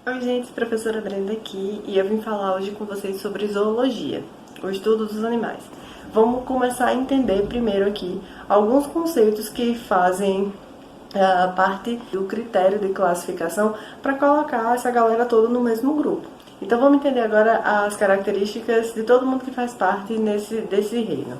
Oi gente, professora Brenda aqui e eu vim falar hoje com vocês sobre zoologia, o estudo dos animais. Vamos começar a entender primeiro aqui alguns conceitos que fazem parte do critério de classificação para colocar essa galera toda no mesmo grupo. Então vamos entender agora as características de todo mundo que faz parte desse reino.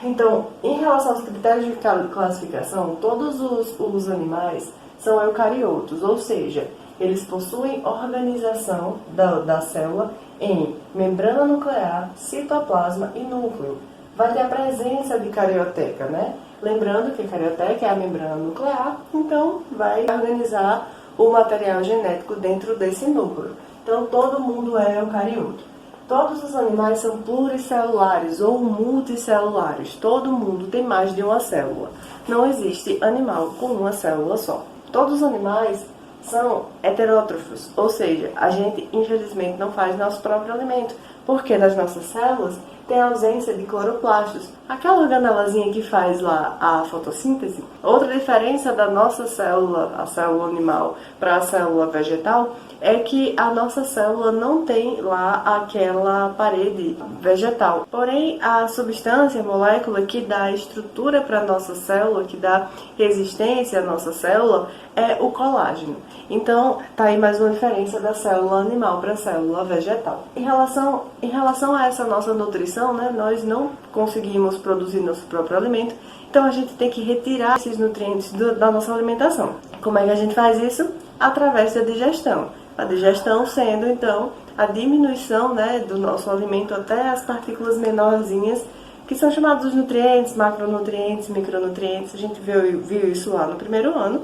Então, em relação aos critérios de classificação, todos os animais são eucariotos, ou seja, eles possuem organização da célula em membrana nuclear, citoplasma e núcleo. Vai ter a presença de carioteca, né? Lembrando que a carioteca é a membrana nuclear, então vai organizar o material genético dentro desse núcleo. Então, todo mundo é eucarioto. Todos os animais são pluricelulares ou multicelulares. Todo mundo tem mais de uma célula. Não existe animal com uma célula só. Todos os animais são heterótrofos, ou seja, a gente infelizmente não faz nosso próprio alimento, porque nas nossas células tem ausência de cloroplastos, aquela organelazinha que faz lá a fotossíntese. Outra diferença da nossa célula, a célula animal, para a célula vegetal, é que a nossa célula não tem lá aquela parede vegetal. Porém, a substância, a molécula que dá estrutura para a nossa célula, que dá resistência à nossa célula, é o colágeno. Então, tá aí mais uma diferença da célula animal para a célula vegetal. Em relação a essa nossa nutrição, né, nós não conseguimos produzir nosso próprio alimento, então a gente tem que retirar esses nutrientes da nossa alimentação. Como é que a gente faz isso? Através da digestão. A digestão sendo, então, a diminuição, né, do nosso alimento até as partículas menorzinhas, que são chamados nutrientes, macronutrientes, micronutrientes. A gente viu isso lá no primeiro ano.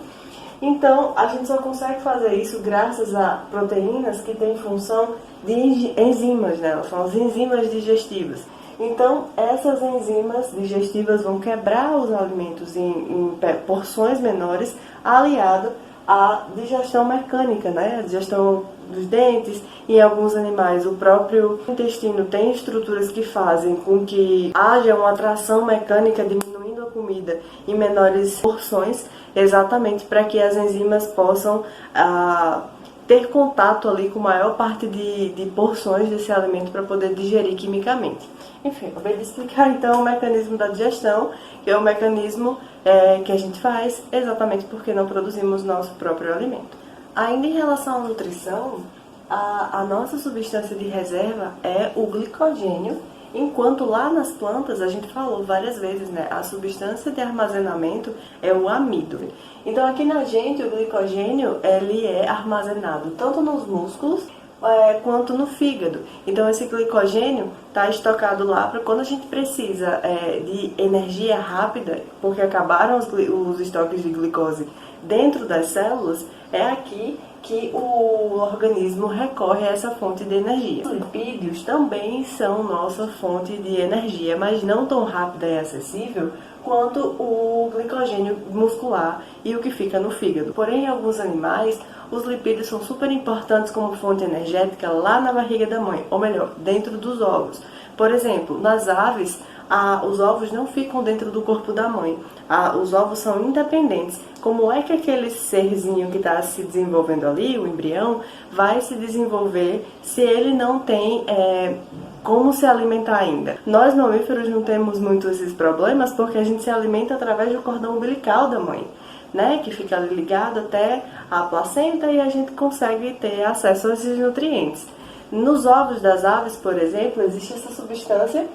Então, a gente só consegue fazer isso graças a proteínas que têm função de enzimas, né? Elas são as enzimas digestivas. Então, essas enzimas digestivas vão quebrar os alimentos em porções menores, aliado à digestão mecânica, né? A digestão dos dentes. Em alguns animais, o próprio intestino tem estruturas que fazem com que haja uma atração mecânica diminuindo a comida em menores porções, exatamente para que as enzimas possam ter contato ali com a maior parte de porções desse alimento para poder digerir quimicamente. Enfim, acabei de explicar então o mecanismo da digestão, que é o mecanismo que a gente faz exatamente porque não produzimos nosso próprio alimento. Ainda em relação à nutrição, a nossa substância de reserva é o glicogênio, enquanto lá nas plantas, a gente falou várias vezes, né, a substância de armazenamento é o amido. Então aqui na gente o glicogênio ele é armazenado tanto nos músculos quanto no fígado. Então esse glicogênio está estocado lá para quando a gente precisa de energia rápida, porque acabaram os estoques de glicose dentro das células, é aqui que o organismo recorre a essa fonte de energia. Os lipídios também são nossa fonte de energia, mas não tão rápida e acessível quanto o glicogênio muscular e o que fica no fígado. Porém, em alguns animais, os lipídios são super importantes como fonte energética lá na barriga da mãe, ou melhor, dentro dos ovos. Por exemplo, nas aves, os ovos não ficam dentro do corpo da mãe. Os ovos são independentes. Como é que aquele serzinho que está se desenvolvendo ali, o embrião, vai se desenvolver se ele não tem como se alimentar ainda? Nós mamíferos não temos muito esses problemas porque a gente se alimenta através do cordão umbilical da mãe, né, que fica ali ligado até a placenta e a gente consegue ter acesso a esses nutrientes. Nos ovos das aves, por exemplo, existe essa substância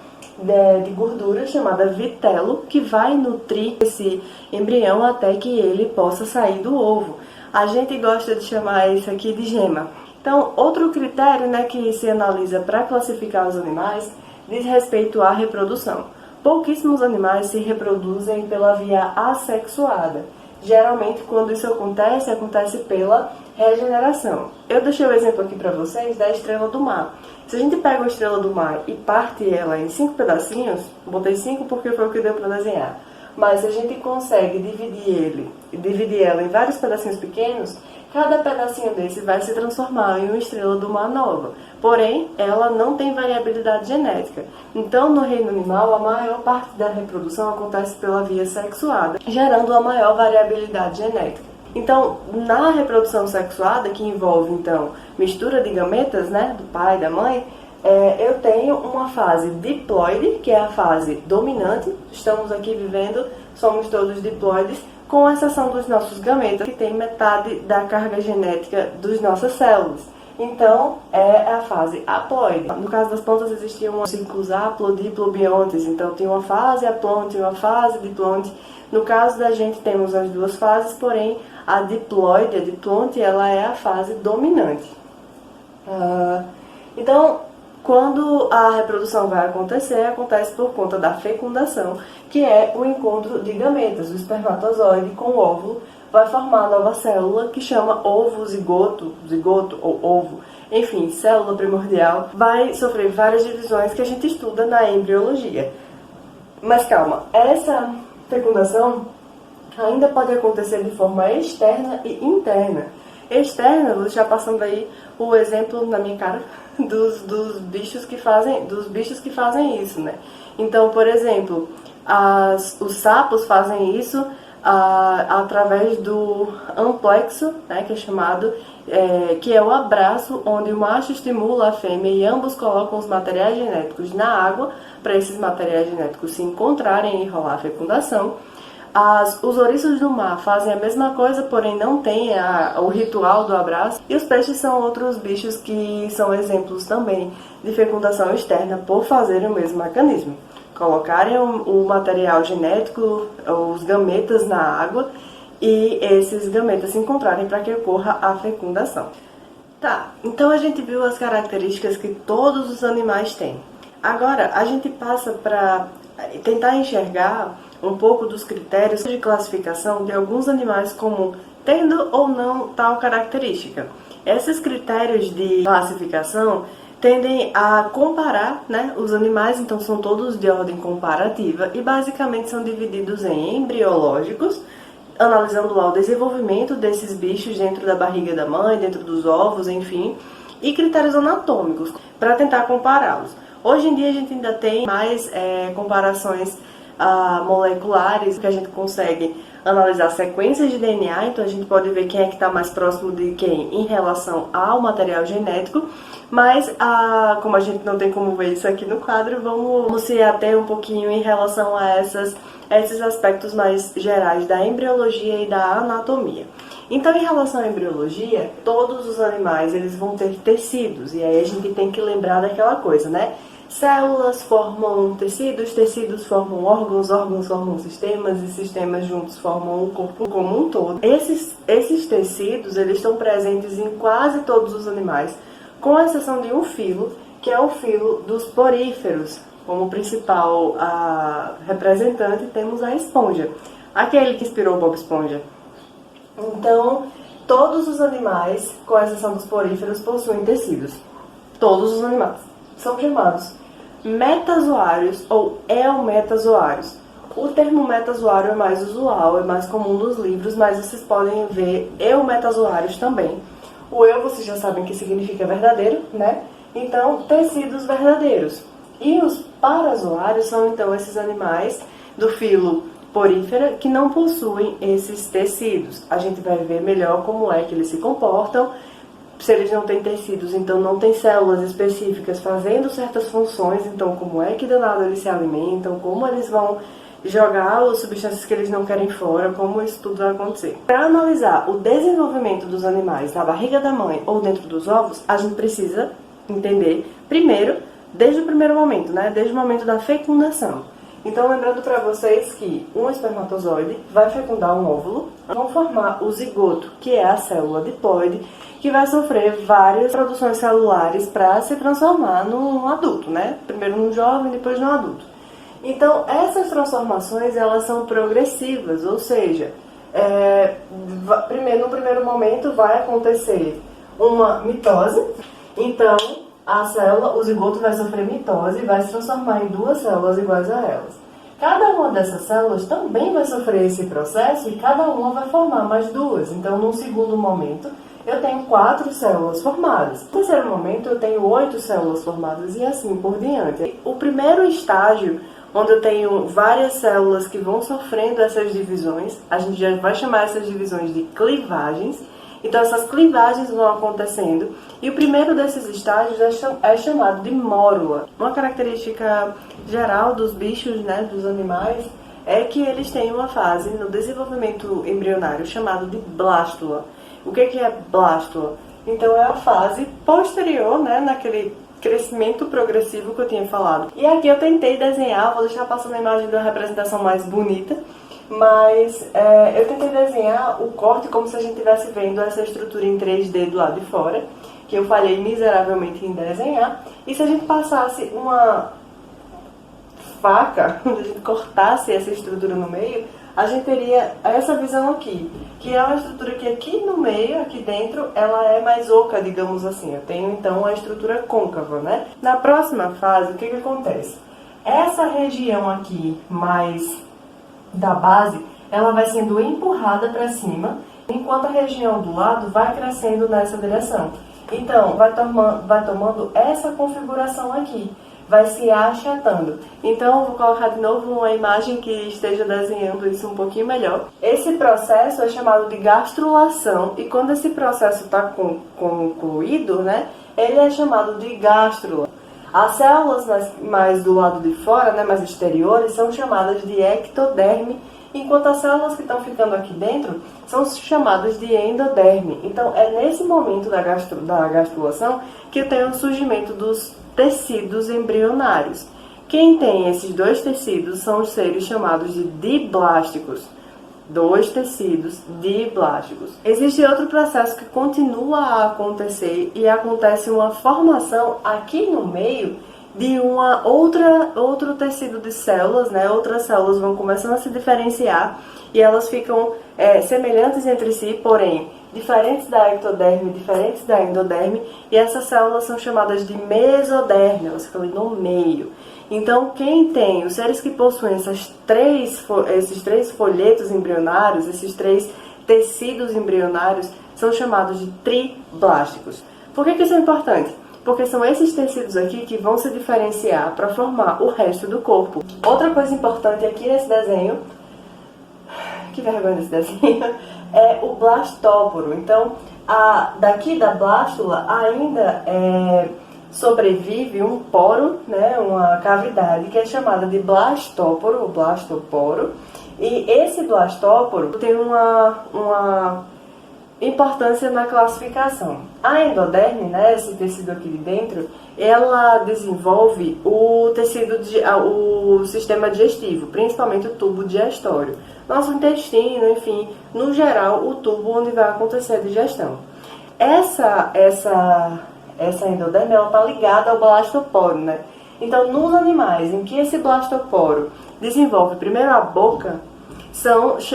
de gordura chamada vitelo, que vai nutrir esse embrião até que ele possa sair do ovo. A gente gosta de chamar isso aqui de gema. Então, outro critério, né, que se analisa para classificar os animais diz respeito à reprodução. Pouquíssimos animais se reproduzem pela via assexuada. Geralmente, quando isso acontece pela regeneração. Eu deixei o exemplo aqui para vocês da estrela do mar. Se a gente pega uma estrela do mar e parte ela em 5 pedacinhos, botei 5 porque foi o que deu para desenhar, mas se a gente consegue dividir ela em vários pedacinhos pequenos, cada pedacinho desse vai se transformar em uma estrela do mar nova. Porém, ela não tem variabilidade genética. Então, no reino animal, a maior parte da reprodução acontece pela via sexuada, gerando uma maior variabilidade genética. Então, na reprodução sexuada, que envolve, então, mistura de gametas, né, do pai e da mãe, eu tenho uma fase diploide, que é a fase dominante. Estamos aqui vivendo, somos todos diploides, com exceção dos nossos gametas, que tem metade da carga genética das nossas células. Então, é a fase haploide. No caso das plantas, existiam ciclos haplo, diplo, biontes. Então, tem uma fase haplonte e uma fase diplonte. No caso da gente, temos as duas fases, porém, a diploide, a diplonte, ela é a fase dominante. Então, quando a reprodução vai acontecer, acontece por conta da fecundação, que é o encontro de gametas. O espermatozoide com o óvulo vai formar a nova célula, que chama ovo-zigoto, zigoto ou ovo, enfim, célula primordial. Vai sofrer várias divisões que a gente estuda na embriologia. Mas calma, essa fecundação ainda pode acontecer de forma externa e interna. Externa, vou deixar passando aí o exemplo na minha cara dos bichos que fazem isso, né? Então, por exemplo, os sapos fazem isso através do amplexo, né, que é chamado, que é o abraço, onde o macho estimula a fêmea e ambos colocam os materiais genéticos na água para esses materiais genéticos se encontrarem e rolar a fecundação. Os ouriços do mar fazem a mesma coisa, porém não tem o ritual do abraço. E os peixes são outros bichos que são exemplos também de fecundação externa por fazerem o mesmo mecanismo. Colocarem o material genético, os gametas na água e esses gametas se encontrarem para que ocorra a fecundação. Tá, então a gente viu as características que todos os animais têm. Agora a gente passa para tentar enxergar um pouco dos critérios de classificação de alguns animais como tendo ou não tal característica. Esses critérios de classificação tendem a comparar, né, os animais, então são todos de ordem comparativa e basicamente são divididos em embriológicos, analisando lá o desenvolvimento desses bichos dentro da barriga da mãe, dentro dos ovos, enfim, e critérios anatômicos para tentar compará-los. Hoje em dia a gente ainda tem mais comparações moleculares, que a gente consegue analisar sequências de DNA, então a gente pode ver quem é que está mais próximo de quem em relação ao material genético, mas como a gente não tem como ver isso aqui no quadro, vamos se ater um pouquinho em relação a esses aspectos mais gerais da embriologia e da anatomia. Então, em relação à embriologia, todos os animais eles vão ter tecidos, e aí a gente tem que lembrar daquela coisa, né? Células formam tecidos, tecidos formam órgãos, órgãos formam sistemas e sistemas juntos formam o corpo como um todo. Esses tecidos eles estão presentes em quase todos os animais, com exceção de um filo, que é o filo dos poríferos. Como principal representante temos a esponja, aquele que inspirou Bob Esponja. Então, todos os animais, com exceção dos poríferos, possuem tecidos. Todos os animais são chamados metazoários ou eumetazoários. O termo metazoário é mais usual, é mais comum nos livros, mas vocês podem ver eumetazoários também. O eu, vocês já sabem que significa verdadeiro, né? Então, tecidos verdadeiros. E os parazoários são, então, esses animais do filo porífera que não possuem esses tecidos. A gente vai ver melhor como é que eles se comportam. Se eles não têm tecidos, então não tem células específicas fazendo certas funções, então como é que danado eles se alimentam, como eles vão jogar as substâncias que eles não querem fora, como isso tudo vai acontecer. Para analisar o desenvolvimento dos animais na barriga da mãe ou dentro dos ovos, a gente precisa entender primeiro, desde o primeiro momento, né? Desde o momento da fecundação. Então, lembrando para vocês que um espermatozoide vai fecundar um óvulo, vão formar o zigoto, que é a célula diploide, que vai sofrer várias produções celulares para se transformar num adulto, né? Primeiro num jovem, depois num adulto. Então, essas transformações, elas são progressivas, ou seja, no primeiro momento vai acontecer uma mitose, então a célula, o zigoto vai sofrer mitose e vai se transformar em duas células iguais a elas. Cada uma dessas células também vai sofrer esse processo e cada uma vai formar mais duas. Então, num segundo momento, eu tenho 4 células formadas. No terceiro momento, eu tenho 8 células formadas e assim por diante. O primeiro estágio, onde eu tenho várias células que vão sofrendo essas divisões. A gente já vai chamar essas divisões de clivagens. Então essas clivagens vão acontecendo e o primeiro desses estágios é chamado de mórula. Uma característica geral dos bichos, né, dos animais, é que eles têm uma fase no desenvolvimento embrionário chamada de blástula. O que é blástula? Então é a fase posterior, né, naquele crescimento progressivo que eu tinha falado. E aqui eu tentei desenhar, vou deixar passando a imagem de uma representação mais bonita, mas eu tentei desenhar o corte como se a gente estivesse vendo essa estrutura em 3D do lado de fora, que eu falhei miseravelmente em desenhar. E se a gente passasse uma faca, onde a gente cortasse essa estrutura no meio, a gente teria essa visão aqui, que é uma estrutura que aqui no meio, aqui dentro, ela é mais oca, digamos assim. Eu tenho então a estrutura côncava, né? Na próxima fase, o que acontece? Essa região aqui mais da base, ela vai sendo empurrada para cima, enquanto a região do lado vai crescendo nessa direção. Então, vai tomando essa configuração aqui, vai se achatando. Então, eu vou colocar de novo uma imagem que esteja desenhando isso um pouquinho melhor. Esse processo é chamado de gastrulação, e quando esse processo está concluído, né, ele é chamado de gástrula. As células mais do lado de fora, né, mais exteriores, são chamadas de ectoderme, enquanto as células que estão ficando aqui dentro são chamadas de endoderme. Então, é nesse momento da gastrulação que eu tenho o surgimento dos tecidos embrionários. Quem tem esses dois tecidos são os seres chamados de diblásticos. Dois tecidos diblásticos. Existe outro processo que continua a acontecer e acontece uma formação aqui no meio de outro tecido de células, né? Outras células vão começando a se diferenciar e elas ficam semelhantes entre si, porém diferentes da ectoderme, diferentes da endoderme, e essas células são chamadas de mesoderme, elas ficam ali no meio. Então, quem tem, os seres que possuem esses três folhetos embrionários, esses três tecidos embrionários, são chamados de triblásticos. Por que isso é importante? Porque são esses tecidos aqui que vão se diferenciar para formar o resto do corpo. Outra coisa importante aqui nesse desenho, que vergonha desse desenho, é o blastóporo. Então, daqui da blástula ainda sobrevive um poro, né, uma cavidade que é chamada de blastóporo, ou blastoporo. E esse blastóporo tem uma importância na classificação. A endoderme, né, esse tecido aqui de dentro, ela desenvolve o sistema digestivo, principalmente o tubo digestório. Nosso intestino, enfim, no geral, o tubo onde vai acontecer a digestão. Essa endoderme, ela está ligada ao blastoporo, né? Então, nos animais em que esse blastoporo desenvolve primeiro a boca,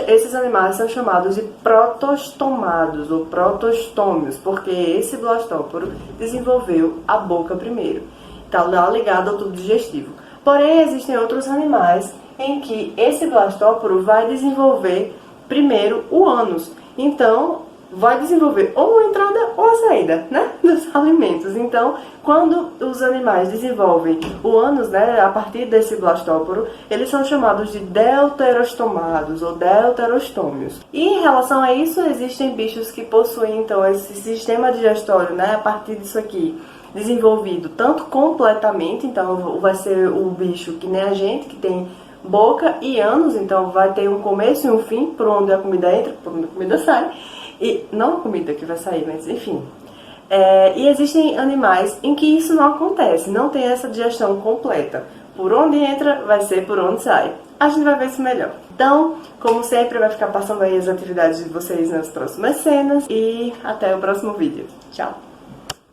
esses animais são chamados de protostomados ou protostômios, porque esse blastóporo desenvolveu a boca primeiro. Está ligado ao tubo digestivo. Porém, existem outros animais em que esse blastóporo vai desenvolver primeiro o ânus. Então, vai desenvolver ou a entrada ou a saída, né, dos alimentos. Então, quando os animais desenvolvem o ânus, né, a partir desse blastóporo, eles são chamados de deuterostomados ou deuterostômios. E em relação a isso, existem bichos que possuem, então, esse sistema digestório, né, a partir disso aqui, desenvolvido tanto completamente, então vai ser o bicho que nem a gente, que tem boca e ânus, então vai ter um começo e um fim, por onde a comida entra, por onde a comida sai. E não a comida que vai sair, mas enfim. E existem animais em que isso não acontece, não tem essa digestão completa. Por onde entra, vai ser por onde sai. A gente vai ver isso melhor. Então, como sempre, vai ficar passando aí as atividades de vocês nas próximas cenas. E até o próximo vídeo. Tchau!